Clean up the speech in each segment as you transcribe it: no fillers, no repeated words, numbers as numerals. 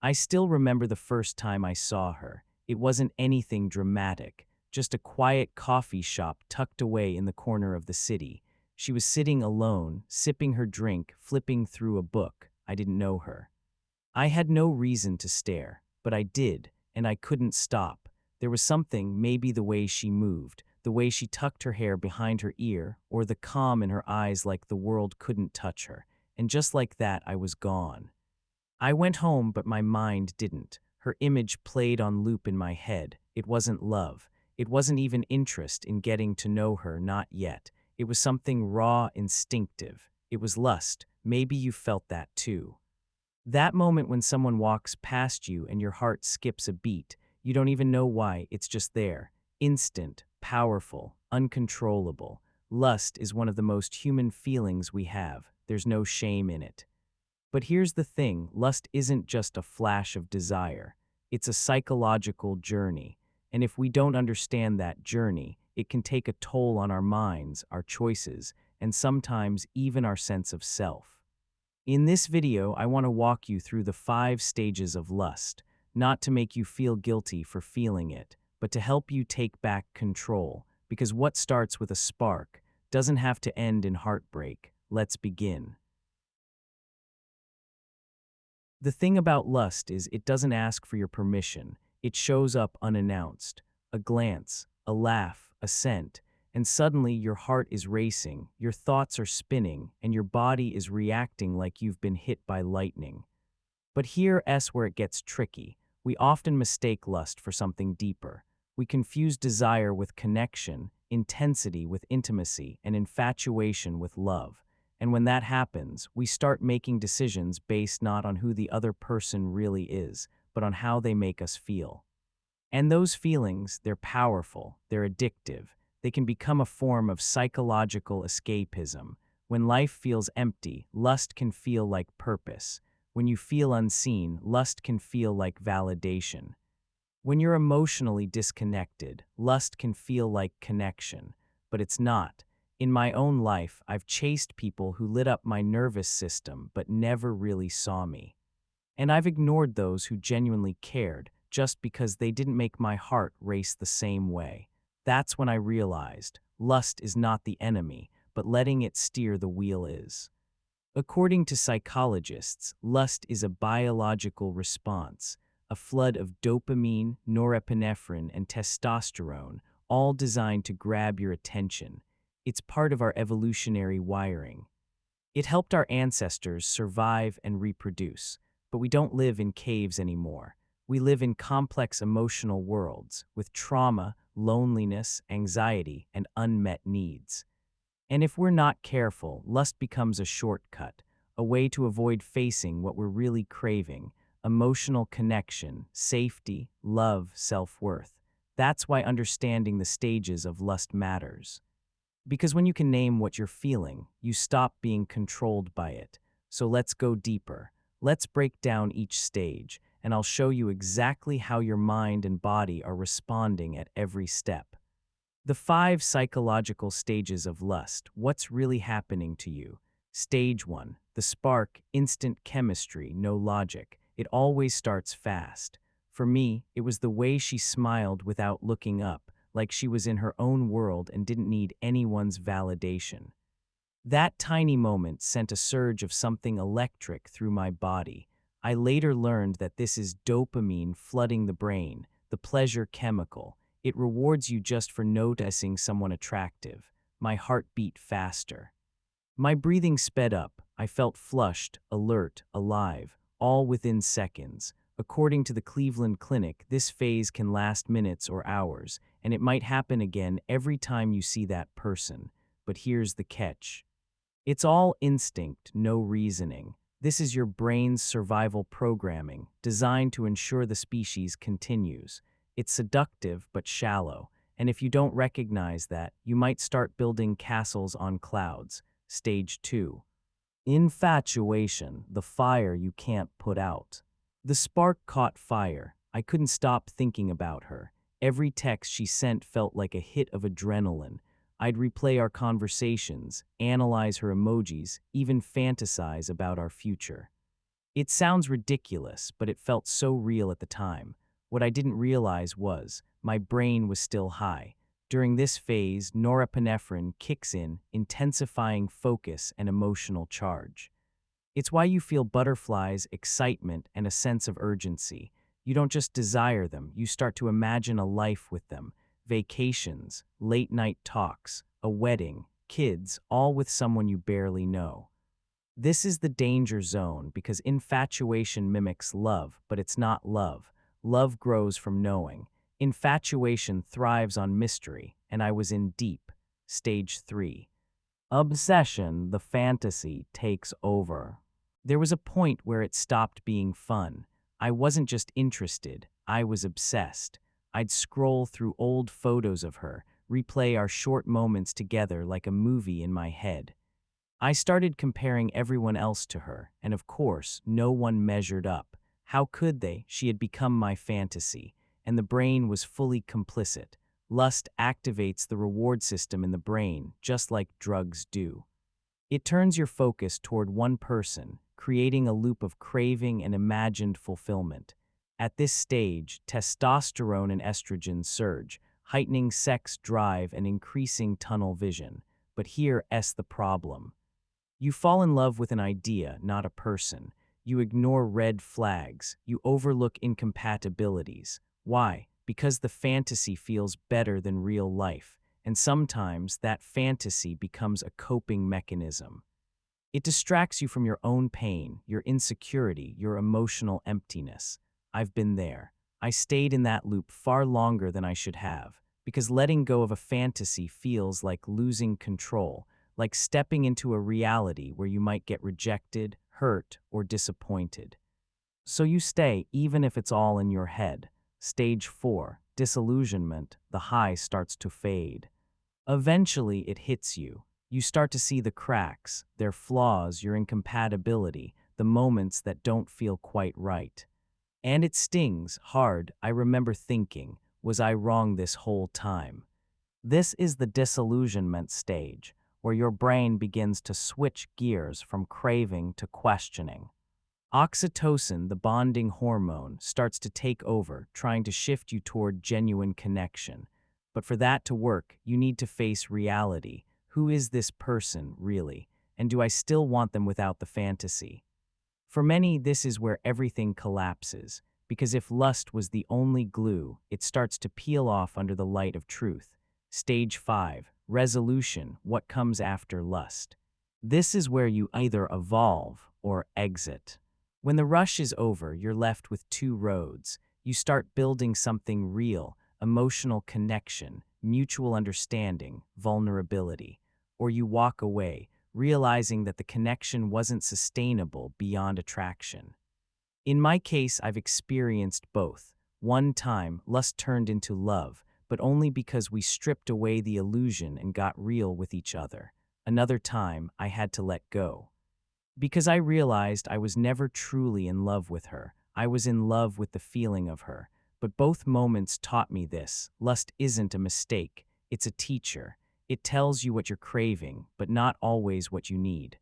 I still remember the first time I saw her. It wasn't anything dramatic, just a quiet coffee shop tucked away in the corner of the city. She was sitting alone, sipping her drink, flipping through a book. I didn't know her. I had no reason to stare, but I did, and I couldn't stop. There was something, maybe the way she moved, the way she tucked her hair behind her ear, or the calm in her eyes like the world couldn't touch her. And just like that, I was gone. I went home, but my mind didn't. Her image played on loop in my head. It wasn't love. It wasn't even interest in getting to know her, not yet. It was something raw, instinctive. It was lust. Maybe you felt that too. That moment when someone walks past you and your heart skips a beat, you don't even know why, it's just there. Instant, powerful, uncontrollable. Lust is one of the most human feelings we have. There's no shame in it. But here's the thing, lust isn't just a flash of desire. It's a psychological journey. And if we don't understand that journey, it can take a toll on our minds, our choices, and sometimes even our sense of self. In this video, I want to walk you through the 5 stages of lust, not to make you feel guilty for feeling it, but to help you take back control, because what starts with a spark doesn't have to end in heartbreak. Let's begin. The thing about lust is it doesn't ask for your permission. It shows up unannounced. A glance, a laugh, a scent, and suddenly your heart is racing, your thoughts are spinning, and your body is reacting like you've been hit by lightning. But here's where it gets tricky. We often mistake lust for something deeper. We confuse desire with connection, intensity with intimacy, and infatuation with love. And when that happens, we start making decisions based not on who the other person really is, but on how they make us feel. And those feelings, they're powerful, they're addictive. They can become a form of psychological escapism. When life feels empty, lust can feel like purpose. When you feel unseen, lust can feel like validation. When you're emotionally disconnected, lust can feel like connection. But it's not. In my own life, I've chased people who lit up my nervous system but never really saw me. And I've ignored those who genuinely cared just because they didn't make my heart race the same way. That's when I realized lust is not the enemy, but letting it steer the wheel is. According to psychologists, lust is a biological response, a flood of dopamine, norepinephrine, and testosterone, all designed to grab your attention. It's part of our evolutionary wiring. It helped our ancestors survive and reproduce, but we don't live in caves anymore. We live in complex emotional worlds with trauma, loneliness, anxiety, and unmet needs. And if we're not careful, lust becomes a shortcut, a way to avoid facing what we're really craving: emotional connection, safety, love, self-worth. That's why understanding the stages of lust matters. Because when you can name what you're feeling, you stop being controlled by it. So let's go deeper. Let's break down each stage, and I'll show you exactly how your mind and body are responding at every step. The 5 psychological stages of lust. What's really happening to you? Stage 1. The spark, instant chemistry, no logic. It always starts fast. For me, it was the way she smiled without looking up, like she was in her own world and didn't need anyone's validation. That tiny moment sent a surge of something electric through my body. I later learned that this is dopamine flooding the brain, the pleasure chemical. It rewards you just for noticing someone attractive. My heart beat faster. My breathing sped up. I felt flushed, alert, alive, all within seconds. According to the Cleveland Clinic, this phase can last minutes or hours, and it might happen again every time you see that person. But here's the catch. It's all instinct, no reasoning. This is your brain's survival programming, designed to ensure the species continues. It's seductive but shallow, and if you don't recognize that, you might start building castles on clouds. Stage 2. Infatuation, the fire you can't put out. The spark caught fire. I couldn't stop thinking about her. Every text she sent felt like a hit of adrenaline. I'd replay our conversations, analyze her emojis, even fantasize about our future. It sounds ridiculous, but it felt so real at the time. What I didn't realize was my brain was still high. During this phase, norepinephrine kicks in, intensifying focus and emotional charge. It's why you feel butterflies, excitement, and a sense of urgency. You don't just desire them, you start to imagine a life with them. Vacations, late night talks, a wedding, kids, all with someone you barely know. This is the danger zone because infatuation mimics love, but it's not love. Love grows from knowing. Infatuation thrives on mystery, and I was in deep. Stage 3. Obsession, the fantasy, takes over. There was a point where it stopped being fun. I wasn't just interested, I was obsessed. I'd scroll through old photos of her, replay our short moments together like a movie in my head. I started comparing everyone else to her, and of course, no one measured up. How could they? She had become my fantasy, and the brain was fully complicit. Lust activates the reward system in the brain, just like drugs do. It turns your focus toward one person, creating a loop of craving and imagined fulfillment. At this stage, testosterone and estrogen surge, heightening sex drive and increasing tunnel vision. But here's the problem. You fall in love with an idea, not a person. You ignore red flags. You overlook incompatibilities. Why? Because the fantasy feels better than real life, and sometimes that fantasy becomes a coping mechanism. It distracts you from your own pain, your insecurity, your emotional emptiness. I've been there. I stayed in that loop far longer than I should have, because letting go of a fantasy feels like losing control, like stepping into a reality where you might get rejected, hurt, or disappointed. So you stay, even if it's all in your head. Stage 4, disillusionment, the high starts to fade. Eventually, it hits you. You start to see the cracks, their flaws, your incompatibility, the moments that don't feel quite right. And it stings hard. I remember thinking, was I wrong this whole time? This is the disillusionment stage, where your brain begins to switch gears from craving to questioning. Oxytocin, the bonding hormone, starts to take over, trying to shift you toward genuine connection. But for that to work, you need to face reality. Who is this person, really? And do I still want them without the fantasy? For many, this is where everything collapses, because if lust was the only glue, it starts to peel off under the light of truth. Stage 5, resolution, what comes after lust. This is where you either evolve or exit. When the rush is over, you're left with two roads. You start building something real, emotional connection, mutual understanding, vulnerability. Or you walk away, realizing that the connection wasn't sustainable beyond attraction. In my case, I've experienced both. One time, lust turned into love, but only because we stripped away the illusion and got real with each other. Another time, I had to let go. Because I realized I was never truly in love with her. I was in love with the feeling of her. But both moments taught me this. Lust isn't a mistake. It's a teacher. It tells you what you're craving, but not always what you need.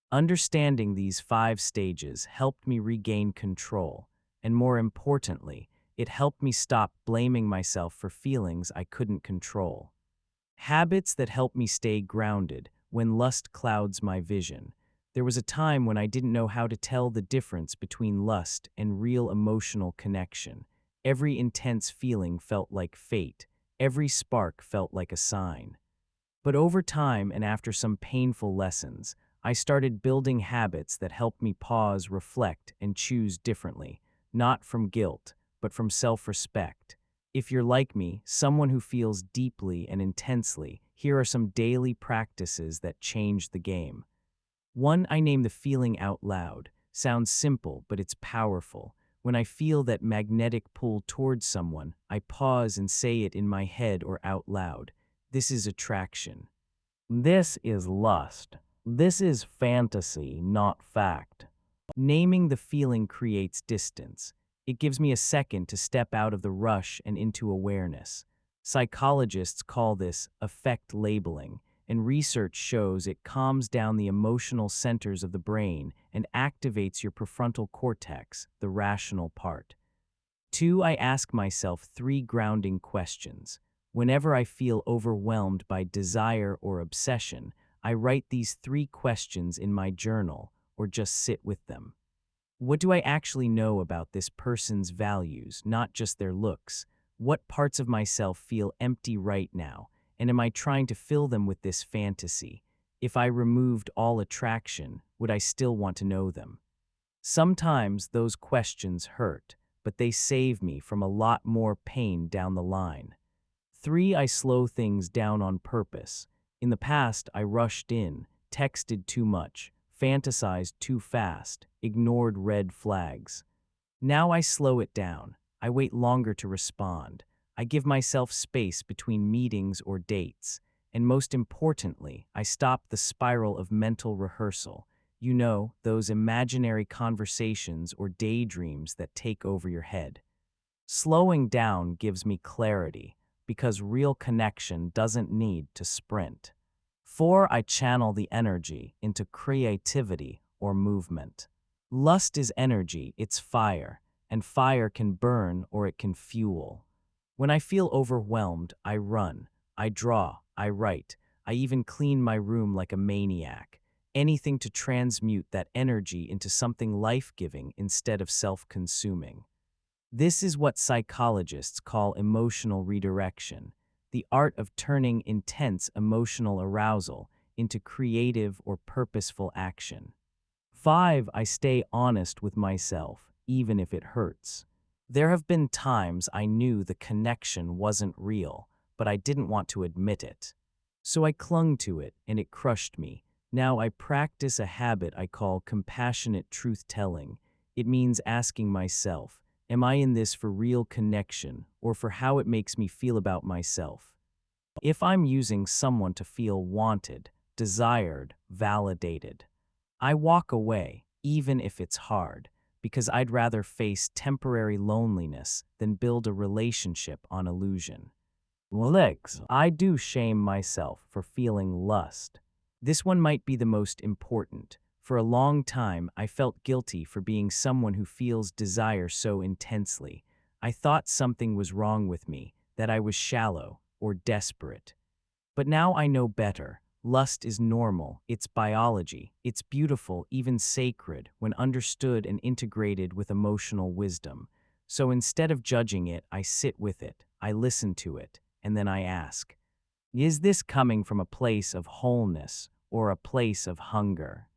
Understanding these 5 stages helped me regain control, and more importantly, it helped me stop blaming myself for feelings I couldn't control. Habits that help me stay grounded when lust clouds my vision. There was a time when I didn't know how to tell the difference between lust and real emotional connection. Every intense feeling felt like fate. Every spark felt like a sign. But over time and after some painful lessons, I started building habits that helped me pause, reflect, and choose differently, not from guilt, but from self-respect. If you're like me, someone who feels deeply and intensely, here are some daily practices that change the game. 1. I name the feeling out loud. Sounds simple, but it's powerful. When I feel that magnetic pull towards someone, I pause and say it in my head or out loud. This is attraction. This is lust. This is fantasy, not fact. Naming the feeling creates distance. It gives me a second to step out of the rush and into awareness. Psychologists call this affect labeling, and research shows it calms down the emotional centers of the brain and activates your prefrontal cortex, the rational part. 2. I ask myself 3 grounding questions. Whenever I feel overwhelmed by desire or obsession, I write these 3 questions in my journal or just sit with them. What do I actually know about this person's values, not just their looks? What parts of myself feel empty right now, and am I trying to fill them with this fantasy? If I removed all attraction, would I still want to know them? Sometimes those questions hurt, but they save me from a lot more pain down the line. 3. I slow things down on purpose. In the past, I rushed in, texted too much, fantasized too fast, ignored red flags. Now I slow it down. I wait longer to respond. I give myself space between meetings or dates. And most importantly, I stop the spiral of mental rehearsal. You know, those imaginary conversations or daydreams that take over your head. Slowing down gives me clarity, because real connection doesn't need to sprint. 4. I channel the energy into creativity or movement. Lust is energy, it's fire, and fire can burn or it can fuel. When I feel overwhelmed, I run, I draw, I write, I even clean my room like a maniac. Anything to transmute that energy into something life-giving instead of self-consuming. This is what psychologists call emotional redirection, the art of turning intense emotional arousal into creative or purposeful action. 5. I stay honest with myself, even if it hurts. There have been times I knew the connection wasn't real, but I didn't want to admit it. So I clung to it, and it crushed me. Now I practice a habit I call compassionate truth-telling. It means asking myself, am I in this for real connection or for how it makes me feel about myself? If I'm using someone to feel wanted, desired, validated, I walk away, even if it's hard, because I'd rather face temporary loneliness than build a relationship on illusion. Legs. I do shame myself for feeling lust. This one might be the most important. For a long time, I felt guilty for being someone who feels desire so intensely. I thought something was wrong with me, that I was shallow or desperate. But now I know better. Lust is normal, it's biology, it's beautiful, even sacred, when understood and integrated with emotional wisdom. So instead of judging it, I sit with it, I listen to it, and then I ask, is this coming from a place of wholeness or a place of hunger?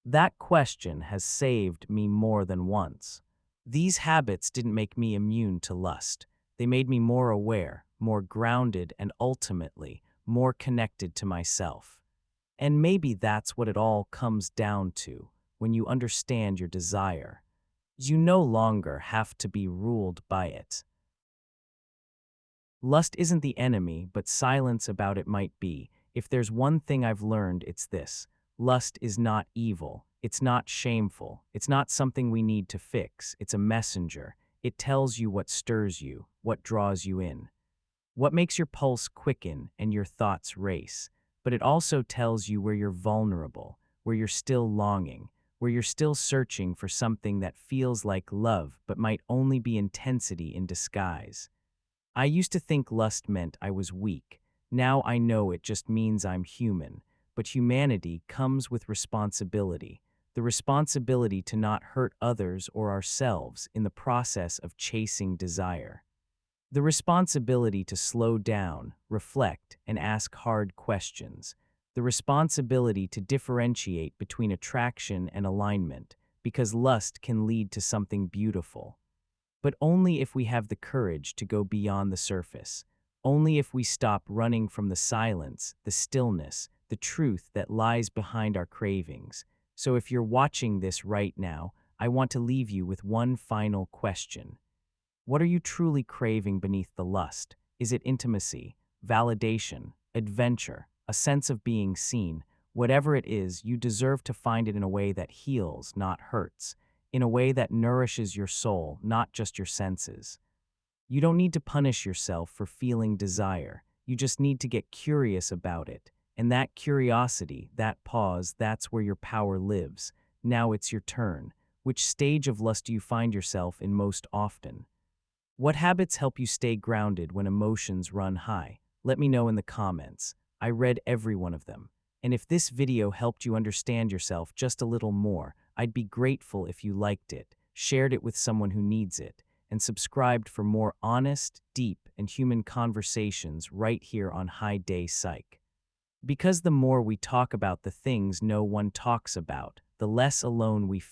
That question has saved me more than once. These habits didn't make me immune to lust. They made me more aware, more grounded, and ultimately, more connected to myself. And maybe that's what it all comes down to when you understand your desire. You no longer have to be ruled by it. Lust isn't the enemy, but silence about it might be. If there's one thing I've learned, it's this. Lust is not evil. It's not shameful. It's not something we need to fix. It's a messenger. It tells you what stirs you, what draws you in, what makes your pulse quicken and your thoughts race. But it also tells you where you're vulnerable, where you're still longing, where you're still searching for something that feels like love but might only be intensity in disguise. I used to think lust meant I was weak. Now I know it just means I'm human. But humanity comes with responsibility. The responsibility to not hurt others or ourselves in the process of chasing desire. The responsibility to slow down, reflect, and ask hard questions. The responsibility to differentiate between attraction and alignment, because lust can lead to something beautiful. But only if we have the courage to go beyond the surface. Only if we stop running from the silence, the stillness, the truth that lies behind our cravings. So if you're watching this right now, I want to leave you with one final question. What are you truly craving beneath the lust? Is it intimacy, validation, adventure, a sense of being seen? Whatever it is, you deserve to find it in a way that heals, not hurts, in a way that nourishes your soul, not just your senses. You don't need to punish yourself for feeling desire. You just need to get curious about it And that curiosity, that pause, that's where your power lives. Now it's your turn. Which stage of lust do you find yourself in most often? What habits help you stay grounded when emotions run high? Let me know in the comments. I read every one of them. And if this video helped you understand yourself just a little more, I'd be grateful if you liked it, shared it with someone who needs it, and subscribed for more honest, deep, and human conversations right here on High Day Psych. Because the more we talk about the things no one talks about, the less alone we feel.